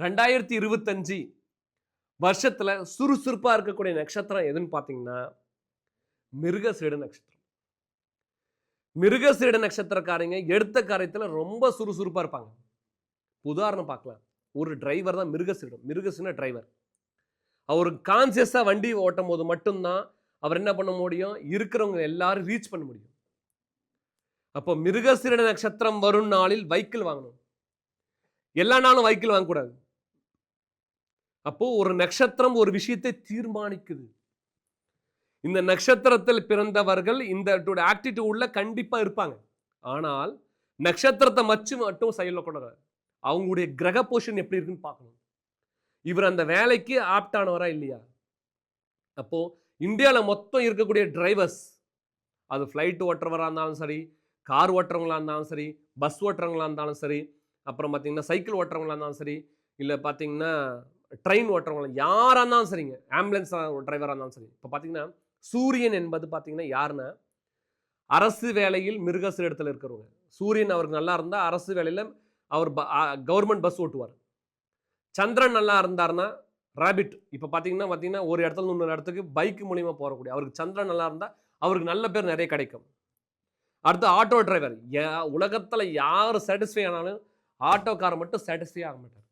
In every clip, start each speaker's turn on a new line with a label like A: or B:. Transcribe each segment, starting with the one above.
A: 2025 வருஷத்துல சுறுசுறுப்பா இருக்கக்கூடிய நட்சத்திரம் எதுன்னு பார்த்தீங்கன்னா, மிருகசீட நட்சத்திரம். மிருகசீட நட்சத்திரக்காரங்க எடுத்த காரியத்துல ரொம்ப சுறுசுறுப்பா இருப்பாங்க. உதாரணம் பார்க்கலாம். ஒரு டிரைவர் தான் மிருகசீடம். மிருகசீன டிரைவர். அவர் கான்சியஸா வண்டி ஓட்டும்போது மட்டும் தான் அவர் என்ன பண்ண முடியும்? இருக்கிறவங்க எல்லாரும் ரீச் பண்ண முடியும். அப்போ மிருகசீட நட்சத்திரம் வரும் நாளில் வெஹிக்கிள் வாங்கணும். எல்லா நாளும் வெஹிக்கிள் வாங்கக்கூடாது. அப்போ ஒரு நட்சத்திரம் ஒரு விஷயத்தை தீர்மானிக்குது. இந்த நட்சத்திரத்தில் பிறந்தவர்கள் இந்த ஆக்டிடியூட்ல கண்டிப்பா இருப்பாங்க. ஆனால் நட்சத்திரத்தை மட்டும் செயல்படக்கூடாது. அவங்களுடைய கிரக பொசிஷன் எப்படி இருக்குன்னு பார்க்கணும். இவர் அந்த வேலைக்கு ஆப்டானவரா இல்லையா? அப்போ இந்தியாவில் மொத்தம் இருக்கக்கூடிய டிரைவர்ஸ், அது ஃப்ளைட் ஓட்டுறவராக இருந்தாலும் சரி, கார் ஓட்டுறவங்களா இருந்தாலும் சரி, பஸ் ஓட்டுறவங்களா இருந்தாலும் சரி, அப்புறம் பார்த்தீங்கன்னா சைக்கிள் ஓட்டுறவங்களா இருந்தாலும் சரி, இல்லை பார்த்தீங்கன்னா ட்ரெயின் ஓட்டுறவங்களா யாராக இருந்தாலும் சரிங்க, ஆம்புலன்ஸ் டிரைவராக இருந்தாலும் சரி. இப்போ பார்த்தீங்கன்னா சூரியன் என்பது பார்த்தீங்கன்னா யாருன்னா, அரசு வேலையில் மிருகசீடத்தில் இருக்கிறவங்க. சூரியன் அவருக்கு நல்லா இருந்தால் அரசு வேலையில் அவர் கவர்மெண்ட் பஸ் ஓட்டுவார். சந்திரன் நல்லா இருந்தார்னா ராபிட். இப்போ பார்த்தீங்கன்னா ஒரு இடத்துல இன்னொரு இடத்துக்கு பைக் மூலியமாக போகக்கூடிய அவருக்கு சந்திரன் நல்லா இருந்தால் அவருக்கு நல்ல பேர் நிறைய கிடைக்கும். அடுத்து ஆட்டோ டிரைவர். உலகத்தில் யார் சாட்டிஸ்ஃபை ஆனாலும் ஆட்டோக்காரர் மட்டும் சாட்டிஸ்ஃபை ஆக மாட்டார்.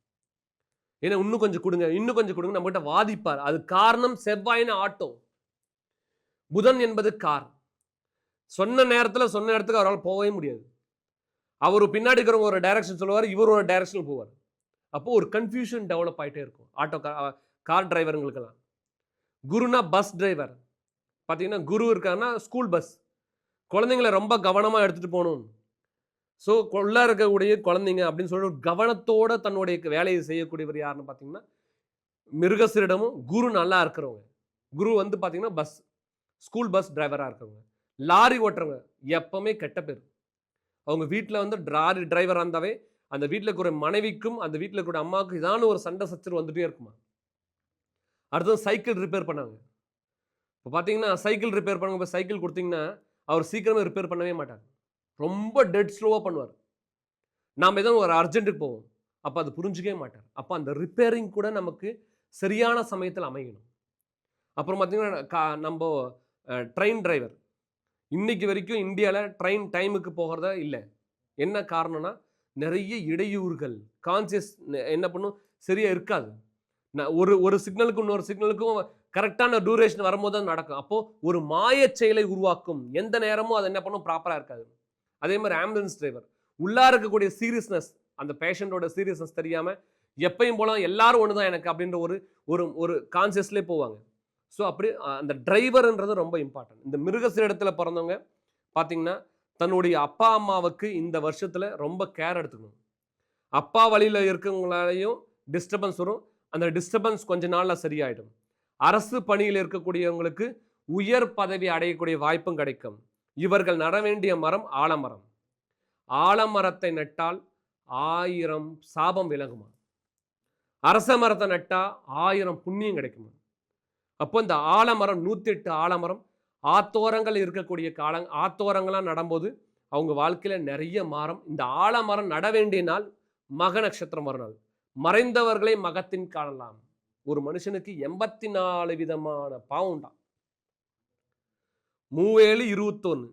A: ஏன்னா இன்னும் கொஞ்சம் கொடுங்க, இன்னும் கொஞ்சம் கொடுங்க நம்மகிட்ட வாதிப்பார். அது காரணம் செவ்வாயின ஆட்டோ, புதன் என்பது கார். சொன்ன நேரத்தில் சொன்ன இடத்துக்கு அவரால் போகவே முடியாது. அவர் பின்னாடி இருக்கிறவங்க ஒரு டைரக்ஷன் சொல்லுவார், இவர் ஒரு டைரக்ஷன் போவார். அப்போ ஒரு கன்ஃபியூஷன் டெவலப் ஆகிட்டே இருக்கும் ஆட்டோ கார் டிரைவருங்களுக்கெல்லாம். குருனா பஸ் டிரைவர். பார்த்தீங்கன்னா குரு இருக்காருன்னா ஸ்கூல் பஸ். குழந்தைங்களை ரொம்ப கவனமாக எடுத்துகிட்டு போகணும். ஸோ உள்ள இருக்கக்கூடிய குழந்தைங்க அப்படின்னு சொல்லி கவனத்தோட தன்னுடைய வேலையை செய்யக்கூடியவர் யாருன்னு பார்த்தீங்கன்னா மிருகசீரிடமும் குரு நல்லா இருக்கிறவங்க. குரு வந்து பார்த்தீங்கன்னா பஸ், ஸ்கூல் பஸ் டிரைவராக இருக்கிறவங்க. லாரி ஓட்டுறவங்க எப்பவுமே கெட்ட பேர். அவங்க வீட்டில் வந்து லாரி டிரைவராக இருந்தாவே அந்த வீட்டில் இருக்கிற மனைவிக்கும் அந்த வீட்டில் இருக்கிற அம்மாவுக்கும் இதான ஒரு சண்டை சச்சரவு வந்துட்டே இருக்குமா. அடுத்தது சைக்கிள் ரிப்பேர் பண்ணாங்க. இப்போ பார்த்தீங்கன்னா சைக்கிள் ரிப்பேர் பண்ணுங்க, இப்போ சைக்கிள் கொடுத்தீங்கன்னா அவர் சீக்கிரமே ரிப்பேர் பண்ணவே மாட்டார். ரொம்ப டெட் ஸ்லோவாக பண்ணுவார். நாம் ஏதோ ஒரு அர்ஜென்ட்டுக்கு போவோம், அப்போ அது புரிஞ்சிக்கவே மாட்டார். அப்போ அந்த ரிப்பேரிங் கூட நமக்கு சரியான சமயத்தில் அமையணும். அப்புறம் பார்த்தீங்கன்னா நம்ம ட்ரெயின் டிரைவர். இன்னைக்கு வரைக்கும் இந்தியாவில் ட்ரெயின் டைமுக்கு போகிறதா இல்லை. என்ன காரணம்னா நிறைய இடையூறுகள். கான்சியஸ் என்ன பண்ணும் சரியா இருக்காது. ஒரு சிக்னலுக்கும் இன்னொரு சிக்னலுக்கும் கரெக்டான டூரேஷன் வரும்போது தான் நடக்கும். அப்போ ஒரு மாய செயலை உருவாக்கும். எந்த நேரமும் அது என்ன பண்ணும் ப்ராப்பராக இருக்காது. அதே மாதிரி ஆம்புலன்ஸ் டிரைவர் உள்ளா இருக்கக்கூடிய சீரியஸ்னஸ், அந்த பேஷண்டோட சீரியஸ்னஸ் தெரியாம எப்பயும் போல எல்லாரும் ஒன்று தான் எனக்கு அப்படின்ற ஒரு கான்சியஸ்லேயே போவாங்க. ஸோ அப்படி அந்த டிரைவர்ன்றது ரொம்ப இம்பார்ட்டன்ட். இந்த மிருகசீரிடத்தில் பிறந்தவங்க பார்த்தீங்கன்னா தன்னுடைய அப்பா அம்மாவுக்கு இந்த வருஷத்துல ரொம்ப கேர் எடுத்துக்கணும். அப்பா வழியில் இருக்கவங்களாலையும் டிஸ்டர்பன்ஸ் வரும். அந்த டிஸ்டர்பன்ஸ் கொஞ்ச நாள்ல சரியாயிடும். அரசு பணியில் இருக்கக்கூடியவங்களுக்கு உயர் பதவி அடையக்கூடிய வாய்ப்பும் கிடைக்கும். இவர்கள் நட வேண்டிய மரம் ஆலமரம். ஆலமரத்தை நட்டால் 1000 சாபம் விலகுமா. அரச மரத்தை நட்டா 1000 புண்ணியம் கிடைக்குமா. அப்போ இந்த ஆலமரம் 108 ஆலமரம் ஆத்தோரங்கள் இருக்கக்கூடிய ஆத்தோரங்களாம் நடும்போது அவங்க வாழ்க்கையில நிறைய மாறும். இந்த ஆலமரம் நட வேண்டிய நாள் மக நட்சத்திரம் வரும் நாள். மறைந்தவர்களை மகத்தின் காணலாம். ஒரு மனுஷனுக்கு 84 விதமான பாவம் உண்டாம். 37 21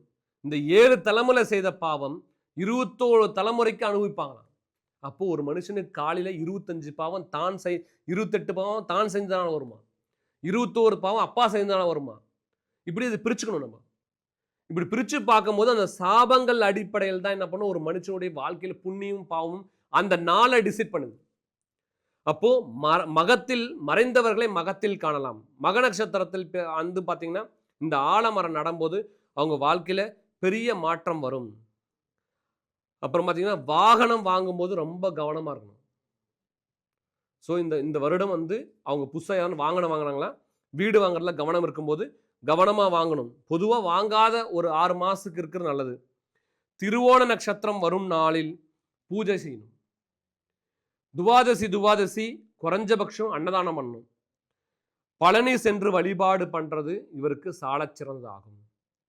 A: இந்த 7 தலைமுறை செய்த பாவம் 21 தலைமுறைக்கு அனுபவிப்பாங்களாம். அப்போ ஒரு மனுஷனுக்கு காலையில 25 பாவம் தான் 28 பாவம் தான் செஞ்சாலும் வருமா, 21 பாவம் அப்பா செஞ்சாலும் வருமா. இப்படி இதை பிரிச்சுக்கணும். நம்ம இப்படி பிரிச்சு பார்க்கும்போது அந்த சாபங்கள் அடிப்படையில் தான் என்ன பண்ணும் ஒரு மனுஷனுடைய வாழ்க்கையில புண்ணியம் பாவமும் அந்த நாளை டிசைட் பண்ணுது. அப்போ மகத்தில் மறைந்தவர்களை மகத்தில் காணலாம். மக நட்சத்திரத்தில் வந்து பார்த்தீங்கன்னா இந்த ஆலமரம் நடும்போது அவங்க வாழ்க்கையில பெரிய மாற்றம் வரும். அப்புறம் பார்த்தீங்கன்னா வாகனம் வாங்கும்போது ரொம்ப கவனமா இருக்கணும். ஸோ இந்த வருடம் வந்து அவங்க புதுசாக வாகனம் வாங்கினாங்களா, வீடு வாங்குறதுல கவனம் இருக்கும்போது கவனமாக வாங்கணும். பொதுவாக வாங்காத ஒரு 6 மாதத்துக்கு இருக்கிறது நல்லது. திருவோண நட்சத்திரம் வரும் நாளில் பூஜை செய்யணும். துவாதசி குறைஞ்சபட்சம் அன்னதானம் பண்ணணும். பழனி சென்று வழிபாடு பண்றது இவருக்கு சாலச் சிறந்ததாகும்.